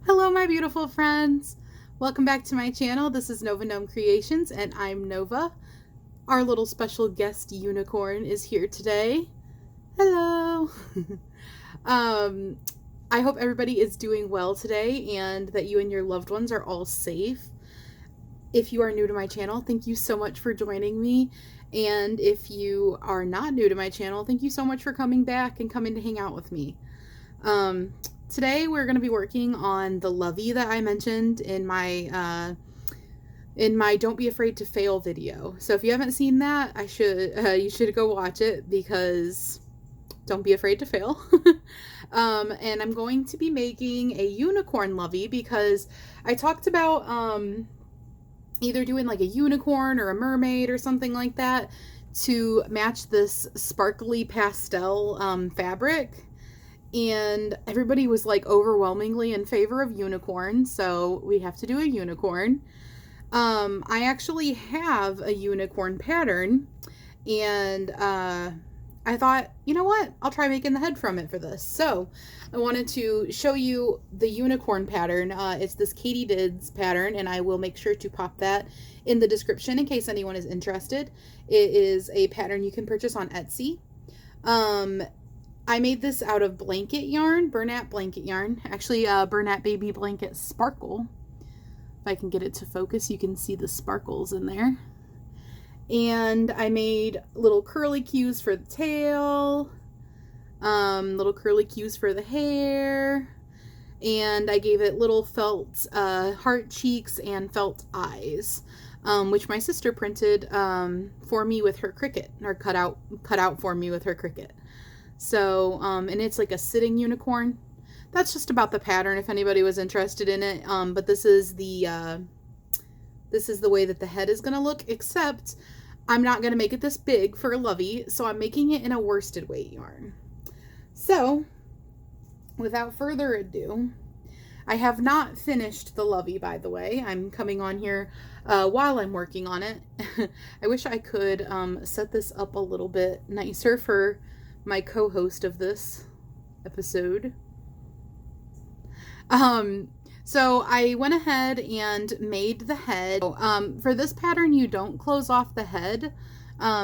Hello my beautiful friends! Welcome back to my channel. This is Nova Gnome Creations and I'm Nova. Our little special guest unicorn is here today. Hello! I hope everybody is doing well today and that you and your loved ones are all safe. If you are new to my channel, thank you so much for joining me. And if you are not new to my channel, thank you so much for coming back and coming to hang out with me. Today we're going to be working on the Lovey that I mentioned in my Don't Be Afraid to Fail video. So if you haven't seen that, you should go watch it because don't be afraid to fail. And I'm going to be making a unicorn Lovey because I talked about either doing like a unicorn or a mermaid or something like that to match this sparkly pastel fabric. And everybody was like overwhelmingly in favor of unicorn, so we have to do a unicorn. I actually have a unicorn pattern, and I thought, you know what, I'll try making the head from it for this. So I wanted to show you the unicorn pattern. It's this KayteDids pattern, and I will make sure to pop that in the description in case anyone is interested. It is a pattern you can purchase on Etsy. I made this out of blanket yarn, Bernat blanket yarn, actually Bernat baby blanket sparkle. If I can get it to focus, you can see the sparkles in there. And I made little curly cues for the tail, little curly cues for the hair, and I gave it little felt heart cheeks and felt eyes, which my sister printed for me with her Cricut, or cut out for me with her Cricut. So, and it's like a sitting unicorn. That's just about the pattern if anybody was interested in it. But this is the way that the head is going to look, except I'm not going to make it this big for a Lovey, so I'm making it in a worsted weight yarn. So, without further ado, I have not finished the Lovey, by the way. I'm coming on here while I'm working on it. I wish I could set this up a little bit nicer for my co-host of this episode. So I went ahead and made the head. For this pattern, you don't close off the head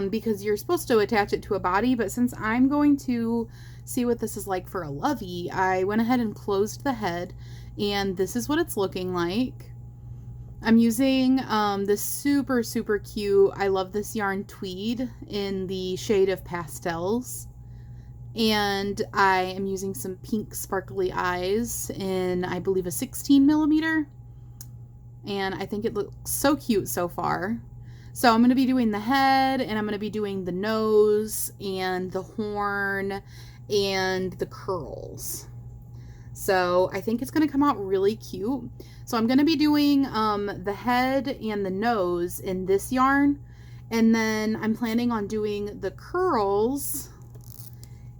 because you're supposed to attach it to a body, but since I'm going to see what this is like for a Lovey, I went ahead and closed the head, and this is what it's looking like. I'm using this super cute, I love this yarn, Tweed, in the shade of Pastels. And I am using some pink sparkly eyes in, I believe, a 16 millimeter. And I think it looks so cute so far. So I'm going to be doing the head, and I'm going to be doing the nose and the horn and the curls. So I think it's going to come out really cute. So I'm going to be doing the head and the nose in this yarn. And then I'm planning on doing the curls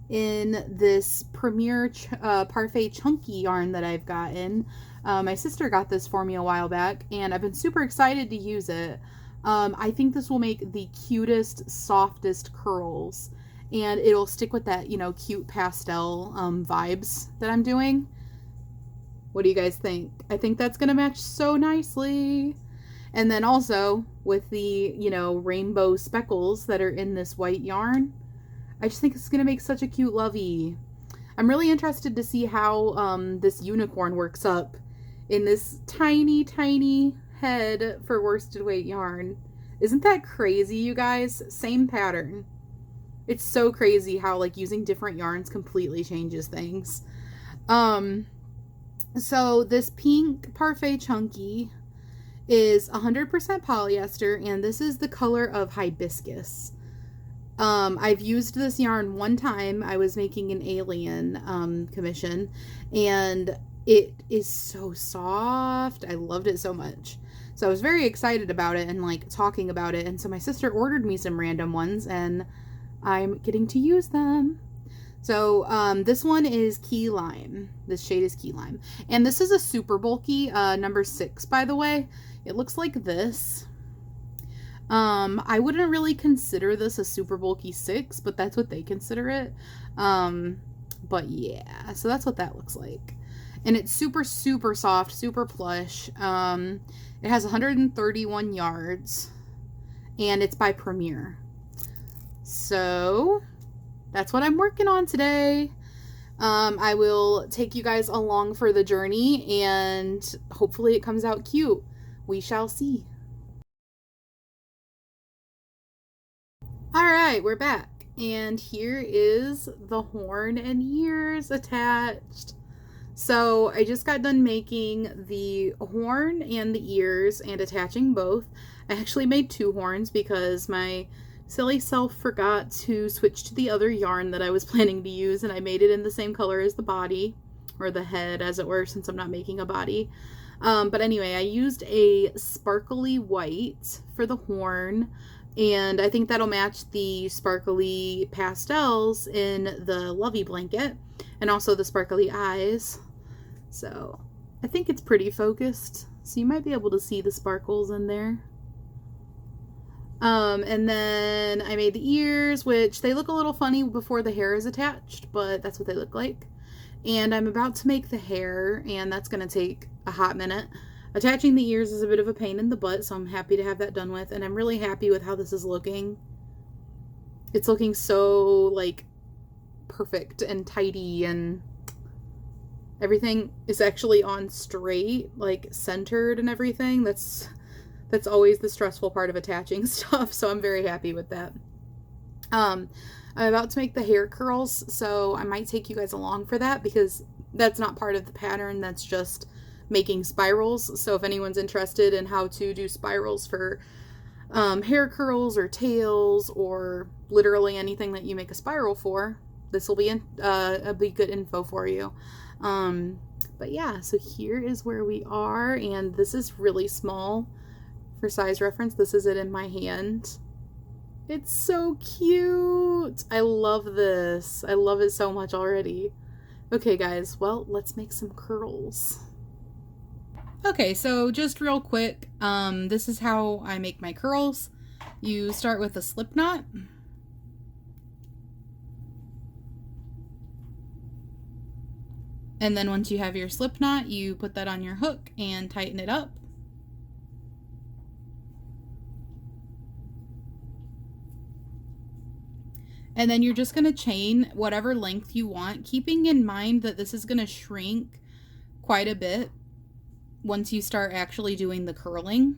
in this Premier Parfait Chunky yarn that I've gotten. My sister got this for me a while back, and I've been super excited to use it. I think this will make the cutest, softest curls, and it'll stick with that, you know, cute pastel vibes that I'm doing. What do you guys think? I think that's gonna match so nicely. And then also with the, you know, rainbow speckles that are in this white yarn, I just think it's going to make such a cute Lovey. I'm really interested to see how this unicorn works up in this tiny head for worsted weight yarn. Isn't that crazy, you guys? Same pattern. It's so crazy how like using different yarns completely changes things. So this pink Parfait Chunky is 100% polyester, and this is the color of hibiscus. I've used this yarn one time. I was making an alien commission, and it is so soft. I loved it so much. So I was very excited about it and like talking about it. And so my sister ordered me some random ones, and I'm getting to use them. So this one is Key Lime. This shade is Key Lime. And this is a super bulky number 6, by the way. It looks like this. I wouldn't really consider this a super bulky 6, but that's what they consider it. But yeah, so that's what that looks like. and it's super, super soft, super plush. It has 131 yards, and it's by Premier. So that's what I'm working on today. I will take you guys along for the journey, and hopefully it comes out cute. We shall see. All right, we're back, and here is the horn and ears attached. So I just got done making the horn and the ears and attaching both. I actually made 2 horns because my silly self forgot to switch to the other yarn that I was planning to use, and I made it in the same color as the body, or the head as it were, since I'm not making a body. But anyway, I used a sparkly white for the horn, and I think that'll match the sparkly pastels in the Lovey blanket, and also the sparkly eyes. So I think it's pretty focused, so you might be able to see the sparkles in there. And then I made the ears, which they look a little funny before the hair is attached, but that's what they look like. And I'm about to make the hair, and that's going to take a hot minute. Attaching the ears is a bit of a pain in the butt, so I'm happy to have that done with, and I'm really happy with how this is looking. It's looking so, like, perfect and tidy, and everything is actually on straight, like, centered and everything. That's always the stressful part of attaching stuff, so I'm very happy with that. I'm about to make the hair curls, so I might take you guys along for that, because that's not part of the pattern. That's just making spirals. So if anyone's interested in how to do spirals for hair curls or tails or literally anything that you make a spiral for, this will be good info for you. But yeah, so here is where we are, and this is really small. For size reference, this is it in my hand. It's so cute. I love this. I love it so much already. Okay, guys, well, let's make some curls. Okay, so just real quick, this is how I make my curls. You start with a slip knot. And then once you have your slip knot, you put that on your hook and tighten it up. And then you're just going to chain whatever length you want, keeping in mind that this is going to shrink quite a bit once you start actually doing the curling.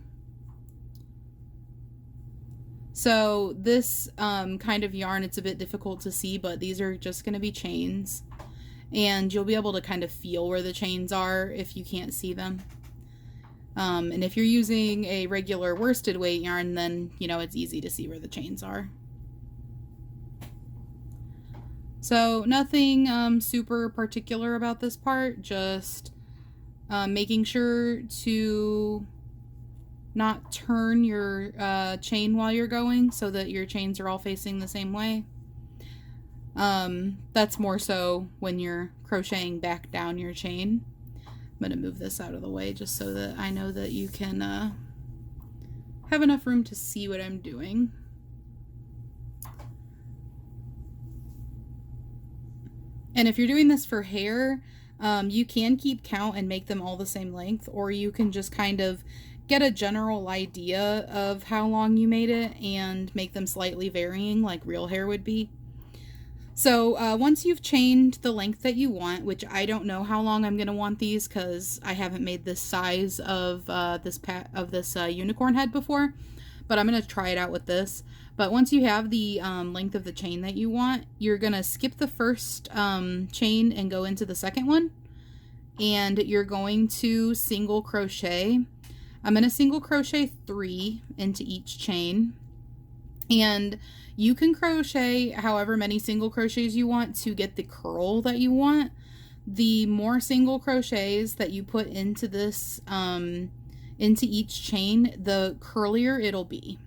So this kind of yarn, it's a bit difficult to see, but these are just going to be chains. And you'll be able to kind of feel where the chains are if you can't see them. And if you're using a regular worsted weight yarn, then, you know, it's easy to see where the chains are. So nothing super particular about this part, just making sure to not turn your chain while you're going so that your chains are all facing the same way. That's more so when you're crocheting back down your chain. I'm going to move this out of the way just so that I know that you can have enough room to see what I'm doing. And if you're doing this for hair, you can keep count and make them all the same length, or you can just kind of get a general idea of how long you made it and make them slightly varying like real hair would be. So once you've chained the length that you want, which I don't know how long I'm going to want these because I haven't made this size of this unicorn head before, but I'm going to try it out with this. But once you have the length of the chain that you want, you're going to skip the first chain and go into the second one. And you're going to single crochet. I'm going to single crochet 3 into each chain. And you can crochet however many single crochets you want to get the curl that you want. The more single crochets that you put into this, into each chain, the curlier it'll be.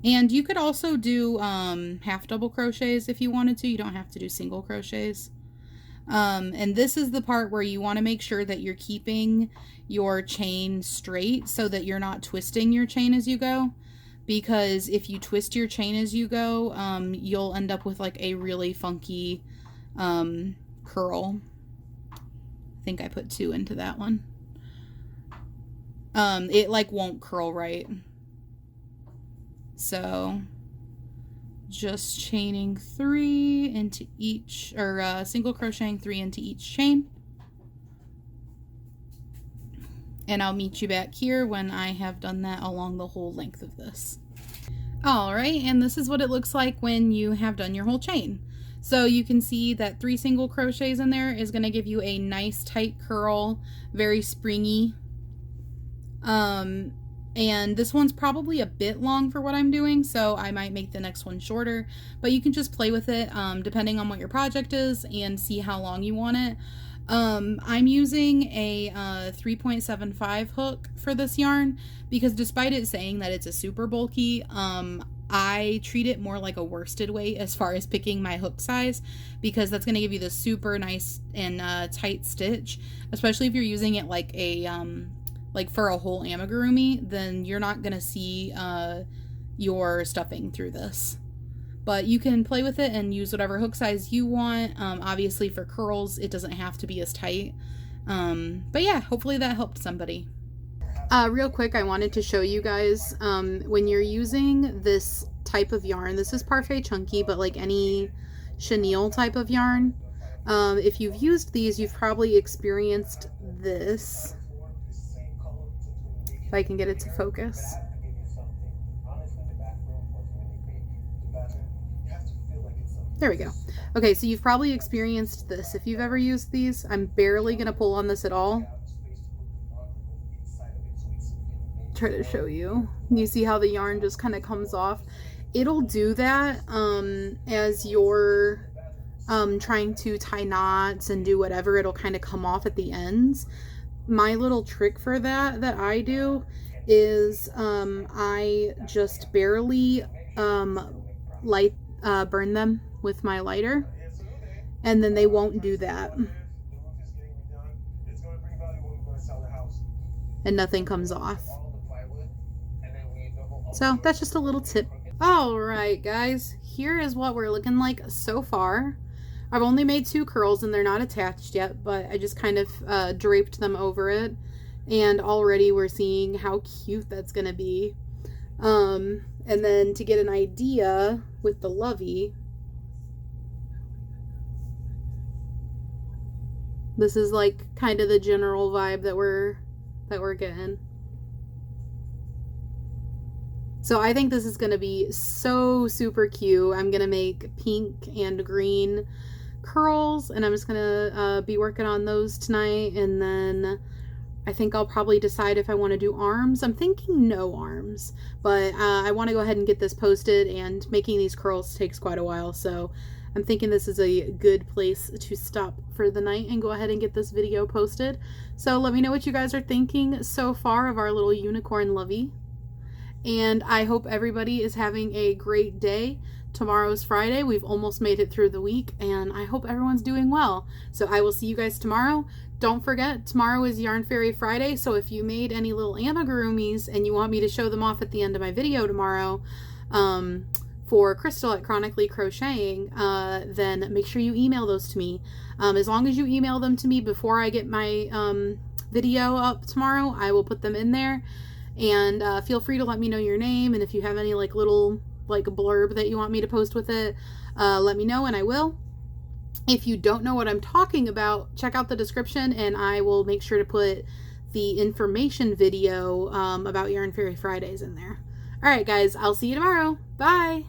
And you could also do half double crochets if you wanted to. You don't have to do single crochets. And this is the part where you want to make sure that you're keeping your chain straight so that you're not twisting your chain as you go. Because if you twist your chain as you go, you'll end up with like a really funky curl. think I put 2 into that one. It like won't curl right. So just chaining 3 into each, or single crocheting 3 into each chain. And I'll meet you back here when I have done that along the whole length of this. Alright, and this is what it looks like when you have done your whole chain. So you can see that 3 single crochets in there is going to give you a nice tight curl, very springy. And this one's probably a bit long for what I'm doing, so I might make the next one shorter, but you can just play with it depending on what your project is and see how long you want it. I'm using a 3.75 hook for this yarn because despite it saying that it's a super bulky, I treat it more like a worsted weight as far as picking my hook size, because that's going to give you the super nice and tight stitch, especially if you're using it like a like for a whole amigurumi, then you're not going to see your stuffing through this. But you can play with it and use whatever hook size you want. Obviously for curls, it doesn't have to be as tight. But yeah, hopefully that helped somebody. Real quick, I wanted to show you guys, when you're using this type of yarn, this is Parfait Chunky, but like any chenille type of yarn, if you've used these, you've probably experienced this. If I can get it to focus. There we go. Okay, so you've probably experienced this. If you've ever used these, I'm barely going to pull on this at all. Try to show you. You see how the yarn just kind of comes off? It'll do that as you're trying to tie knots and do whatever. It'll kind of come off at the ends. My little trick for that I do is I just barely burn them with my lighter, and then they won't do that, and nothing comes off. So that's just a little tip. Alright guys, here is what we're looking like so far. I've only made 2 curls and they're not attached yet, but I just kind of draped them over it, and already we're seeing how cute that's gonna be. And then to get an idea with the Lovey, this is like kind of the general vibe that we're getting. So I think this is going to be so super cute. I'm going to make pink and green curls, and I'm just going to be working on those tonight, and then I think I'll probably decide if I want to do arms. I'm thinking no arms, but I want to go ahead and get this posted, and making these curls takes quite a while, so I'm thinking this is a good place to stop for the night and go ahead and get this video posted. So let me know what you guys are thinking so far of our little unicorn Lovey. And I hope everybody is having a great day. Tomorrow's Friday. We've almost made it through the week, and I hope everyone's doing well. So I will see you guys tomorrow. Don't forget, tomorrow is Yarn Fairy Friday, so if you made any little amigurumis and you want me to show them off at the end of my video tomorrow, for Crystal at Chronically Crocheting, then make sure you email those to me. As long as you email them to me before I get my video up tomorrow, I will put them in there. And feel free to let me know your name, and if you have any like little like blurb that you want me to post with it, let me know and I will. If you don't know what I'm talking about, check out the description and I will make sure to put the information video about Yarn Fairy Fridays in there. Alright guys, I'll see you tomorrow. Bye!